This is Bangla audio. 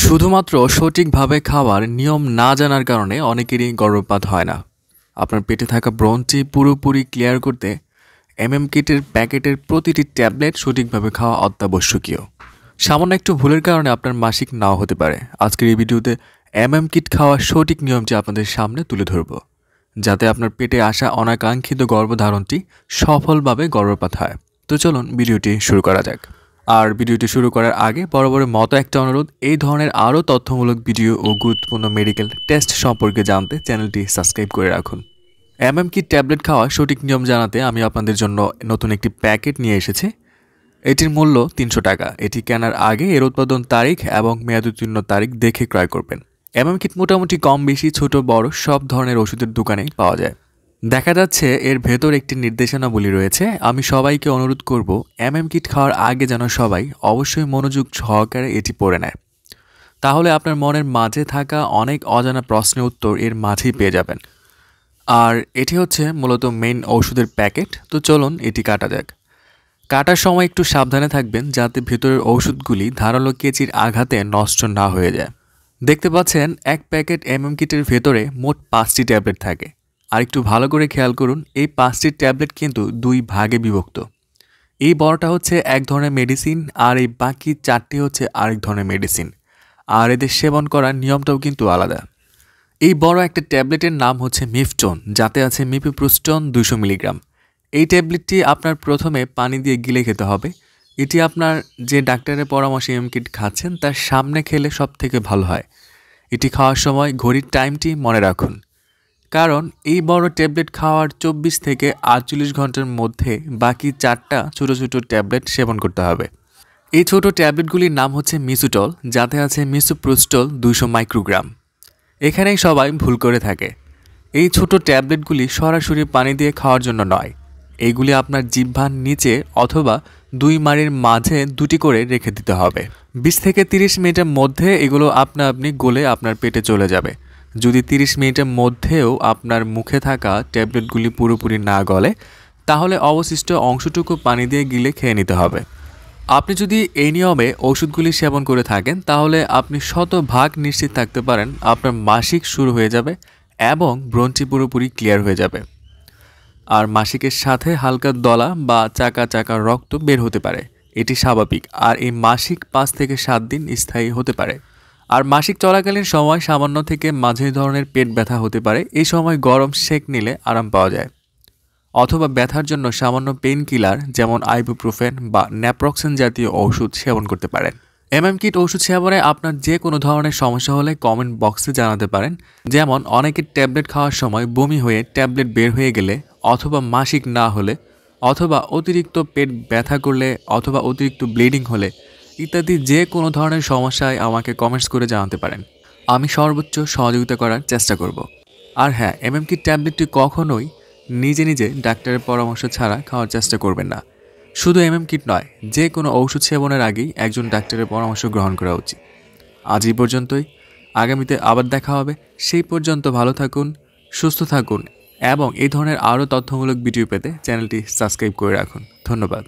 শুধুমাত্র সঠিকভাবে খাওয়ার নিয়ম না জানার কারণে অনেকেরই গর্ভপাত হয় না। আপনার পেটে থাকা ব্রণটি পুরোপুরি ক্লিয়ার করতে এমএম কিটের প্যাকেটের প্রতিটি ট্যাবলেট সঠিকভাবে খাওয়া অত্যাবশ্যকীয়। সামান্য একটু ভুলের কারণে আপনার মাসিক নাও হতে পারে। আজকের এই ভিডিওতে এমএম কিট খাওয়ার সঠিক নিয়মটি আপনাদের সামনে তুলে ধরব, যাতে আপনার পেটে আসা অনাকাঙ্ক্ষিত গর্ভধারণটি সফলভাবে গর্ভপাত হয়। তো চলুন ভিডিওটি শুরু করা যাক। আর ভিডিওটি শুরু করার আগে বরাবরের মতো একটা অনুরোধ, এই ধরনের আরও তথ্যমূলক ভিডিও ও গুরুত্বপূর্ণ মেডিকেল টেস্ট সম্পর্কে জানতে চ্যানেলটি সাবস্ক্রাইব করে রাখুন। এমএম কিট ট্যাবলেট খাওয়ার সঠিক নিয়ম জানাতে আমি আপনাদের জন্য নতুন একটি প্যাকেট নিয়ে এসেছি। এটির মূল্য 300 টাকা। এটি কেনার আগে এর উৎপাদন তারিখ এবং মেয়াদোত্তীর্ণ তারিখ দেখে ক্রয় করবেন। এমএম কিট মোটামুটি কম বেশি ছোট বড় সব ধরনের ওষুধের দোকানেই পাওয়া যায়। দেখা যাচ্ছে এর ভেতর একটি নির্দেশনাবলী রয়েছে। আমি সবাইকে অনুরোধ করব, এমএম কিট খাওয়ার আগে যেন সবাই অবশ্যই মনোযোগ সহকারে এটি পড়ে নেয়। তাহলে আপনার মনের মাঝে থাকা অনেক অজানা প্রশ্নের উত্তর এর মাঝেই পেয়ে যাবেন। আর এটি হচ্ছে মূলত মেইন ওষুধের প্যাকেট। তো চলুন এটি কাটা যাক। কাটার সময় একটু সাবধানে থাকবেন, যাতে ভেতরের ওষুধগুলি ধারালো কেচির আঘাতে নষ্ট না হয়ে যায়। দেখতে পাচ্ছেন এক প্যাকেট এমএম কিটের ভেতরে মোট 5টি ট্যাবলেট থাকে। আর একটু ভালো করে খেয়াল করুন, এই 5টি ট্যাবলেট কিন্তু 2 ভাগে বিভক্ত। এই বড়টা হচ্ছে এক ধরনের মেডিসিন, আর এই বাকি 4টি হচ্ছে আরেক ধরনের মেডিসিন। আর এদের সেবন করার নিয়মটাও কিন্তু আলাদা। এই বড় একটা ট্যাবলেটের নাম হচ্ছে মিফটোন, যাতে আছে মিপিপ্রোস্টন 200 মিলিগ্রাম। এই ট্যাবলেটটি আপনার প্রথমে পানি দিয়ে গিলে খেতে হবে। এটি আপনার যে ডাক্তারের পরামর্শে এমএম কিট খাচ্ছেন তার সামনে খেলে সব থেকে ভালো হয়। এটি খাওয়ার সময় ঘড়ির টাইমটি মনে রাখুন, কারণ এই বড় ট্যাবলেট খাওয়ার 24 থেকে 48 ঘন্টার মধ্যে বাকি 4টা ছোটো ছোটো ট্যাবলেট সেবন করতে হবে। এই ছোট ট্যাবলেটগুলির নাম হচ্ছে মিসোটল, যাতে আছে মিসোপ্রোস্টল 200 মাইক্রোগ্রাম। এখানেই সবাই ভুল করে থাকে। এই ছোট ট্যাবলেটগুলি সরাসরি পানি দিয়ে খাওয়ার জন্য নয়। এইগুলি আপনার জিহ্বার নিচে অথবা 2 মাড়ির মাঝে 2টি করে রেখে দিতে হবে। 20 থেকে 30 মিনিটের মধ্যে এগুলো আপনি গলে আপনার পেটে চলে যাবে। যদি 30 মিনিটের মধ্যেও আপনার মুখে থাকা ট্যাবলেটগুলি পুরোপুরি না গলে, তাহলে অবশিষ্ট অংশটুকু পানি দিয়ে গিলে খেয়ে নিতে হবে। আপনি যদি এই নিয়মে ওষুধগুলি সেবন করে থাকেন, তাহলে আপনি 100% নিশ্চিত থাকতে পারেন আপনার মাসিক শুরু হয়ে যাবে এবং ব্রণটি পুরোপুরি ক্লিয়ার হয়ে যাবে। আর মাসিকের সাথে হালকা দলা বা চাকা চাকা রক্ত বের হতে পারে, এটি স্বাভাবিক। আর এই মাসিক 5 থেকে 7 দিন স্থায়ী হতে পারে। আর মাসিক চলাকালীন সময় সামান্য থেকে মাঝারি ধরনের পেট ব্যথা হতে পারে। এই সময় গরম সেক নিলে আরাম পাওয়া যায়, অথবা ব্যথার জন্য সামান্য পেইন কিলার যেমন আইবুপ্রোফেন বা ন্যাপ্রক্সেন জাতীয় ওষুধ সেবন করতে পারেন। এমএম কিট ওষুধ সেবনে আপনার যে কোনো ধরনের সমস্যা হলে কমেন্ট বক্সে জানাতে পারেন। যেমন অনেকের ট্যাবলেট খাওয়ার সময় বমি হয়ে ট্যাবলেট বের হয়ে গেলে, অথবা মাসিক না হলে, অথবা অতিরিক্ত পেট ব্যথা করলে, অথবা অতিরিক্ত ব্লিডিং হলে ইত্যাদি যে কোনো ধরনের সমস্যায় আমাকে কমেন্টস করে জানাতে পারেন। আমি সর্বোচ্চ সহযোগিতা করার চেষ্টা করব। আর হ্যাঁ, এমএম কিট ট্যাবলেটটি কখনোই নিজে নিজে ডাক্তারের পরামর্শ ছাড়া খাওয়ার চেষ্টা করবেন না। শুধু এমএম কিট নয়, যে কোনো ওষুধ সেবনের আগেই একজন ডাক্তারের পরামর্শ গ্রহণ করা উচিত। আজ এই পর্যন্তই। আগামীতে আবার দেখা হবে। সেই পর্যন্ত ভালো থাকুন, সুস্থ থাকুন এবং এই ধরনের আরও তথ্যমূলক ভিডিও পেতে চ্যানেলটি সাবস্ক্রাইব করে রাখুন। ধন্যবাদ।